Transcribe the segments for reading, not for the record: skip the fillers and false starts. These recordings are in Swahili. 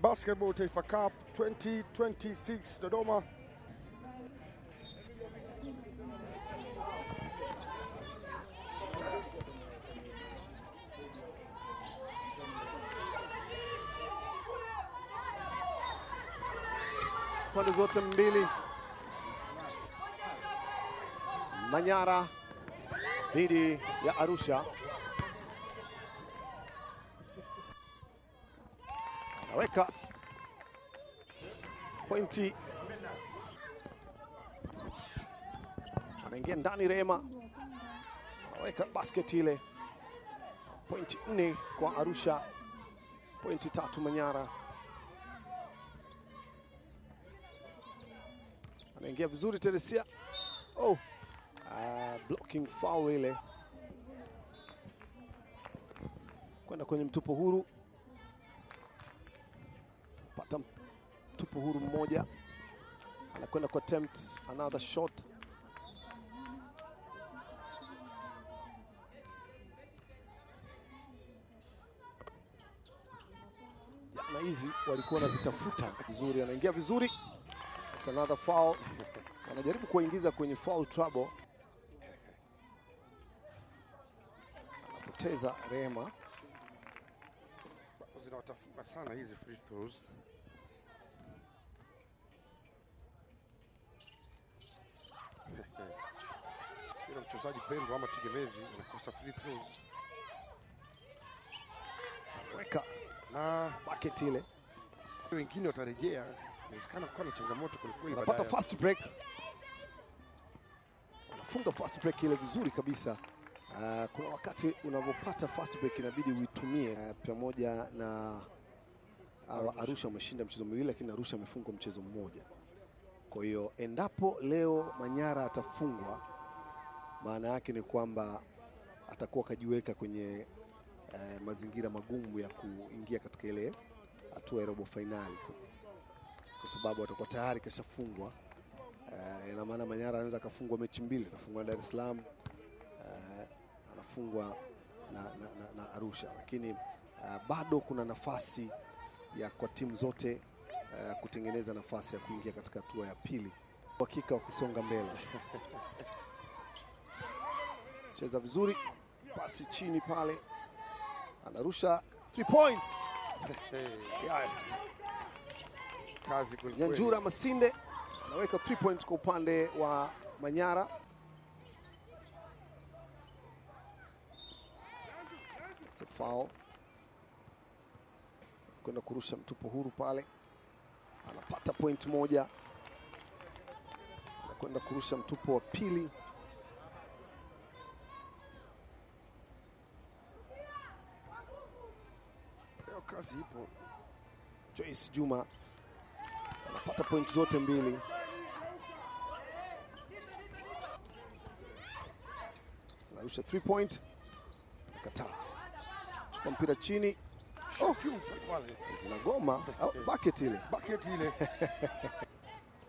Basketball Taifa Cup 2026 Dodoma. Pande zote mbili. Manyara dhidi ya Arusha. Anaweka pointi. Anaingia ndani Rema. Anaweka basket ile. Pointi 4 kwa Arusha. Pointi 3 Manyara. Anaingia vizuri Teresia. Oh. Blocking foul ile. Kwenda kwenye mtupo huru. Pata mtupo huru mmoja. Anakwenda kwa attempt another shot. Na hizi walikuwa wanazitafuta vizuri. Anaingia vizuri. It's another foul. Anajaribu kuingiza kwenye foul trouble. Anapoteza Rema. Zinawatafuta sana hizi free throws. Kila mchezaji pendwa ama tegemezi anakosa free throws. Weka na bucket ile. Wengine watarejea. Inawezekana kuwa na changamoto kulikweli. Anapata fast break. Anafunga fast break ile vizuri kabisa. Kuna wakati unapopata fast break inabidi uitumie. Pamoja na Arusha wameshinda mchezo miwili, lakini Arusha amefungwa mchezo mmoja. Kwa hiyo endapo leo Manyara atafungwa, maana yake ni kwamba atakuwa kajiweka kwenye mazingira magumu ya kuingia katika ile hatua ya robo finali, kwa sababu atakuwa tayari kashafungwa. Ina maana Manyara anaweza kafungwa mechi mbili, atafungwa Dar es Salaam, anafungwa na Arusha, lakini bado kuna nafasi ya kwa timu zote kutengeneza nafasi ya kuingia katika hatua ya pili. Hakika wa kusonga mbele. Cheza vizuri, pasi chini pale. Anarusha 3 points. Yes. Kazi kweli. Nyanjura Masinde anaweka 3 points kwa upande wa Manyara. It's a foul. Kwenda kurusha mtupo huru pale. Anapata point moja. Anakwenda kurusha mtupo wa pili. Leo kazi ipo. Joyce Juma anapata point zote mbili. Anarusha 3 point. Nakataa. Chukua mpira chini. Oh, zinagoma. Bucket ile. Bucket ile.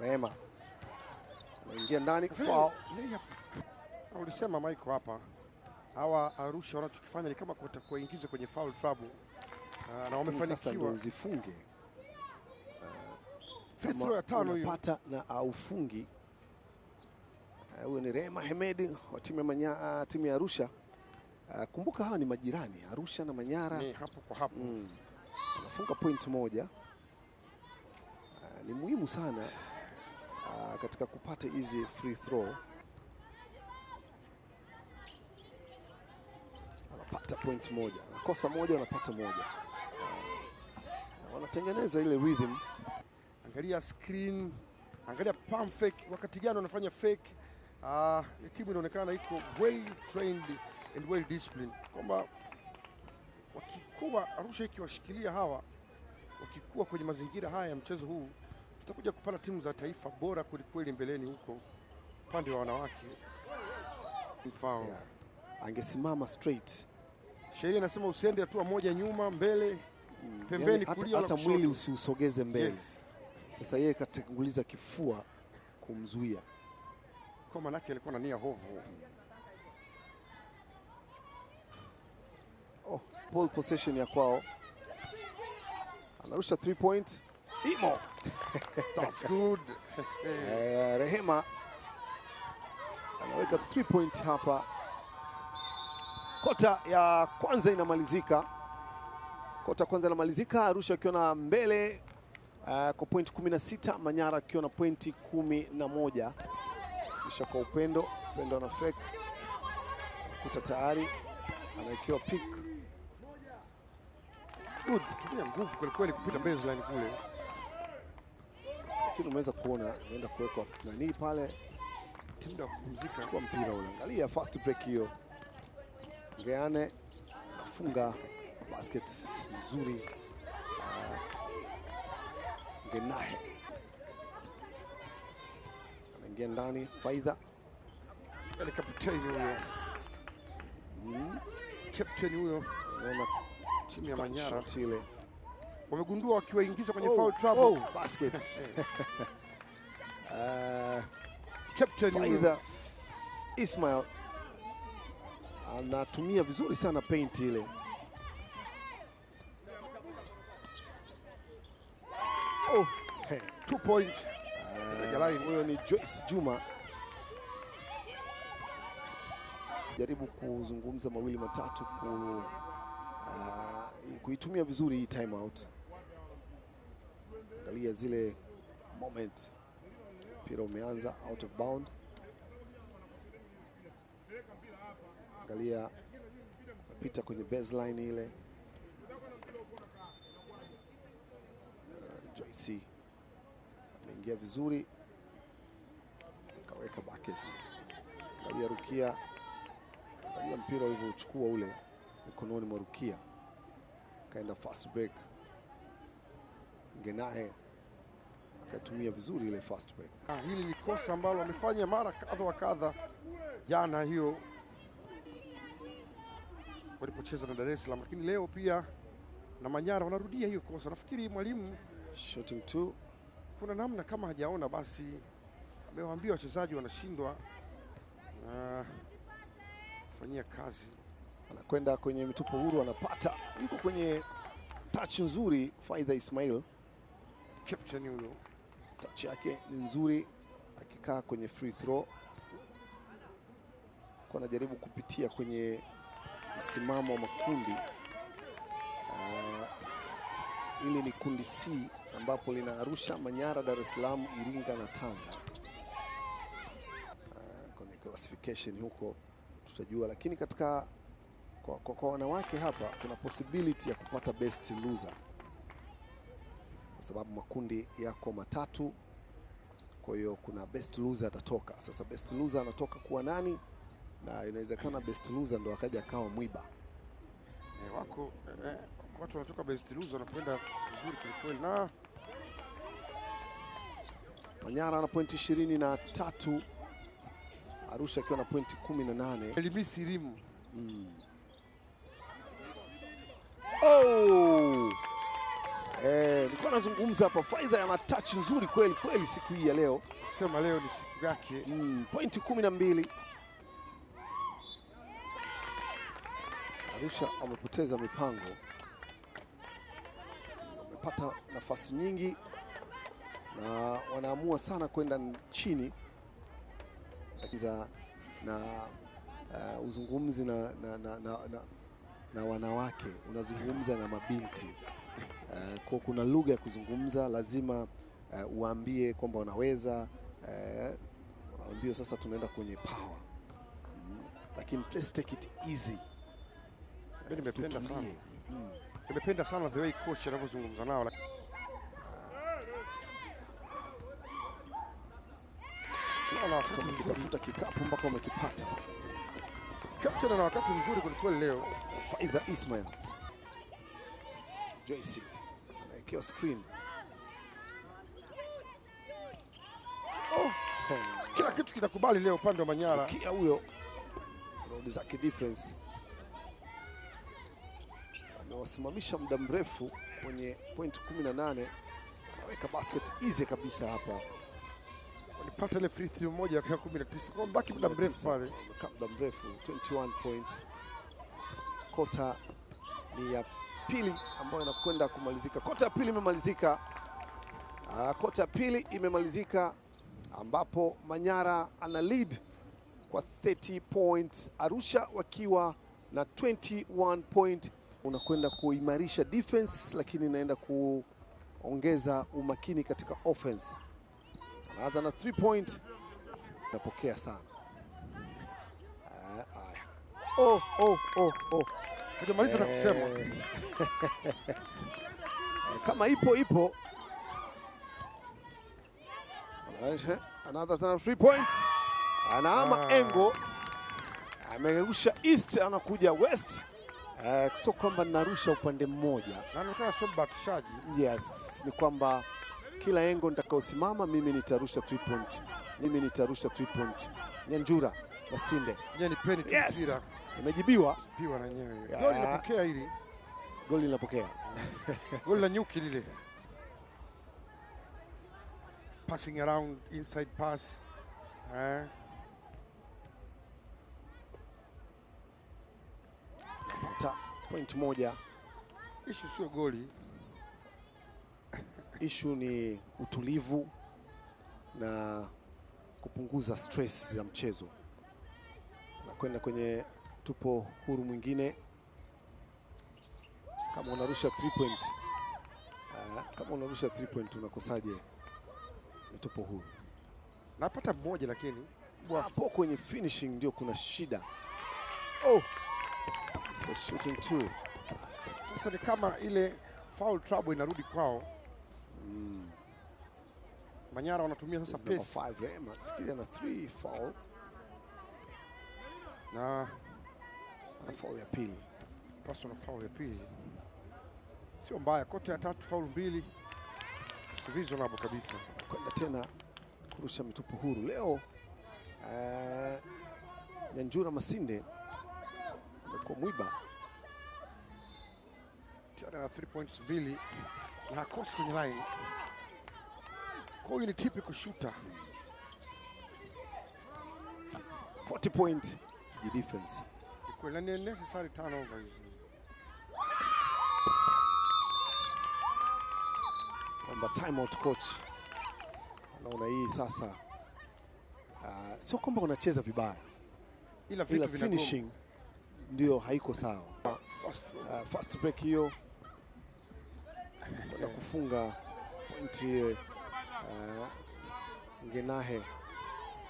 Rema anaingia ndani. Foul. Ulisema Michael hapa, hawa Arusha wanachokifanya ni kama kuingiza kwenye foul trouble. Na wamefanikiwa. Sasa ndio uzifunge. Free throw ya 5 hiyo. Unapata na aufungi. Huyo ni Rema Hemedi wa timu ya Arusha. Kumbuka hawa ni majirani, Arusha na Manyara. Ni hapo kwa hapo. Anafunga point moja. Ni muhimu sana katika kupata hizi free throw. Anapata point moja, anakosa moja, anapata moja. Wanatengeneza ile rhythm. Angalia screen, angalia pump fake, wakati gani wanafanya fake. Timu inaonekana iko well trained and well disciplined, kwamba wakikuwa Arusha ikiwashikilia hawa, wakikuwa kwenye mazingira haya ya mchezo huu, tutakuja kupata timu za taifa bora kweli mbeleni huko upande wa wanawake. Mfano angesimama straight. Sheria inasema usiende hatua moja nyuma, mbele, pembeni, yani kulia, hata mwili usiusogeze mbele. Yes. Sasa yeye katanguliza kifua kumzuia. Kwa maana yake alikuwa na nia hovu. Ball possession ya kwao. Anarusha 3 point. Imo. That's good. Rehema anaweka 3 point hapa. Kota ya kwanza inamalizika. Arusha akiwa na mbele kwa point 16, Manyara akiwa na pointi 11. Kisha kwa Upendo ana fake. Kuta tayari anaekewa pick. Good. Tumia nguvu kwa kweli kupita baseline kule. Lakini umeweza kuona anaenda kuwekwa nani pale. Timu ya kupumzika kwa mpira ule. Angalia fast break hiyo. Ngeane nafunga basket nzuri. Ngenahe anaingia ndani. Faida ile kapteni huyo. Yes. Captain huyo. Naona timu ya Manyara ile wamegundua wakiwaingiza kwenye foul trouble. Basket. Captain Faida Ismail anatumia vizuri sana paint ile. Oh, 2 point. Huyo ni Joyce Juma. Jaribu kuzungumza mawili matatu kuitumia vizuri hii time out. Angalia zile moment. Mpira umeanza out of bound. Angalia pita kwenye baseline ile. Joyce ameingia vizuri, akaweka bucket. Angalia Rukia, angalia mpira ulivyochukua ule mkononi mwa Rukia, kaenda fast break. Ngenahe akatumia vizuri ile fast break. Hili ni kosa ambalo wamefanya mara kadha wa kadha jana hiyo walipocheza na Dar es Salaam, lakini leo pia na Manyara wanarudia hiyo kosa. Nafikiri mwalimu shooting 2 kuna namna kama hajaona, basi amewaambia wachezaji wanashindwa kufanyia kazi. Anakwenda kwenye mitupo huru, anapata, yuko kwenye touch nzuri. Faida Ismail, captain huyo, touch yake ni nzuri, akikaa kwenye free throw. Kwa anajaribu kupitia kwenye msimamo wa makundi. Ili ni kundi C ambapo lina Arusha, Manyara, Dar es Salaam, Iringa na Tanga. Kwenye classification huko tutajua, lakini katika kwa wanawake hapa kuna possibility ya kupata best loser, kwa sababu makundi yako matatu. Kwa hiyo kuna best loser atatoka. Sasa best loser anatoka kuwa nani? Na inawezekana best loser ndo akaja akawa mwiba. Wako watu wanatoka best loser wanakwenda vizuri kweli. Na Manyara ana pointi 23, Arusha akiwa na pointi 18. Elimisi Rimu. Nilikuwa nazungumza hapa, Faida ana touch nzuri kweli kweli siku hii ya leo. Sema leo ni siku yake. Pointi 12. Arusha wamepoteza mipango. Wamepata nafasi nyingi na wanaamua sana kwenda chini. Na uzungumzi na wanawake, unazungumza na mabinti. Kwa kuna lugha ya kuzungumza, lazima uambie kwamba wanaweza. Unaambia sasa tunaenda kwenye power. Lakini please take it easy. Nimependa sana. Nimependa sana the way coach anavyozungumza nao. Tafuta kikapu mpaka wamekipata. Captain ana wakati mzuri kweli leo. Faida Ismail. Joyce anaekewa screen. Kila kitu kinakubali leo upande wa Manyara. Kia huyo road zake defense amewasimamisha muda mrefu kwenye point 18. Anaweka basket easy kabisa hapa. Walipata ile free throw moja kwa 19. Kwa mbaki muda mrefu pale. Muda mrefu 21 points. Kota ni ya pili ambayo inakwenda kumalizika. Kota ya pili imemalizika. Kota ya pili imemalizika ambapo Manyara ana lead kwa 30 points, Arusha wakiwa na 21 point. Unakwenda kuimarisha defense, lakini inaenda kuongeza umakini katika offense. Anaanza na 3 point, napokea sana. Hujamaliza na kusema. Kama ipo. Another 3 points. Anaama engo. Amerusha east, anakuja west. Sio kwamba narusha upande mmoja. Na nataka sio batishaji. Yes, ni kwamba kila engo nitakaosimama mimi nitarusha 3 point. Nyanjura Masinde. Yeye ni peni tu mpira. Imejibiwa. Piwa na yenyewe. Goli linapokea hili. Goli linapokea. Goli la nyuki lile. Passing around, inside pass. Point moja. Issue sio goli. Issue ni utulivu na kupunguza stress za mchezo. Nakwenda kwenye tupo huru mwingine. Kama unarusha 3 point, unakosaje? Tupo huru. Napata mmoja lakini hapo kwenye finishing ndio kuna shida. It's a shooting two. Sasa ni kama ile foul trouble inarudi kwao. Manyara wanatumia sasa pace. 5 Rema. Fikiria na 3 foul. Na foul ya pili. Personal foul ya pili. Sio mbaya, kota ya 3 foul 2. Si reasonable kabisa. Kwenda tena kurusha mitupu huru. Leo Nyanjura Masinde amekuwa mwiba. Tiara na 3 points 2 na hakosi kwenye line. Kwa hiyo ni typical shooter. 40 point defense. Kwa ni necessary turnover hizi. Kwamba timeout coach anaona hii sasa. Sio kwamba wanacheza vibaya, ila finishing ndio haiko sawa. Fast break hiyo na kufunga pointi. Ngenahe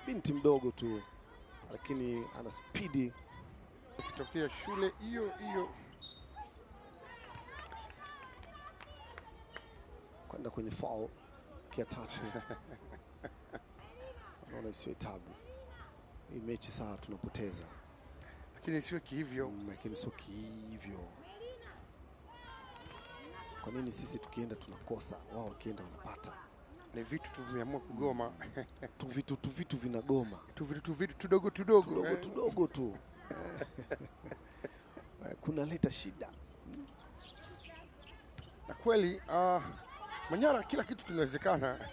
binti mdogo tu, lakini ana speedi. Ukitokea shule hiyo kwenda kwenye foul kia 3. Naona isiwe tabu. Hii mechi saa tunapoteza. Lakini sio kihivyo. Kwa nini sisi tukienda tunakosa, wao wakienda wanapata? Ni vitu tu vimeamua kugoma. Vitu vinagoma. Vitu tudogo tu. Kunaleta shida. Na kweli Manyara kila kitu kinawezekana.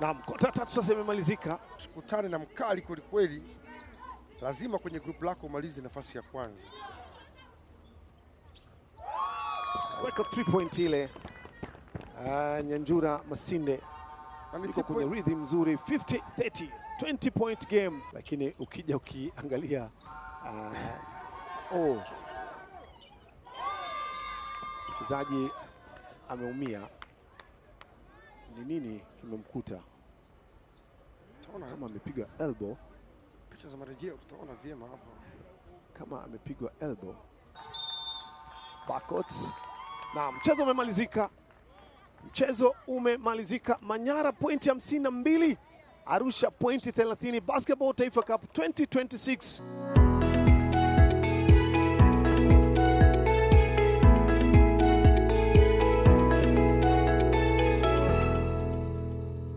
Naam, kota 3 sasa imemalizika. Sikutane na mkali kweli. Lazima kwenye group lako umalize nafasi ya kwanza. Weka 3 point ile. Nyanjura Masinde yuko kwenye rhythm nzuri. 50-30, 20 point game. Lakini ukija ukiangalia mchezaji ameumia. Ni nini kimemkuta? Kama amepigwa elbow. Picha za marejeo tutaona vyema hapo. Kama amepigwa elbow. Backcourt. Na mchezo umemalizika. Manyara pointi 52, Arusha pointi 30. Basketball Taifa Cup 2026.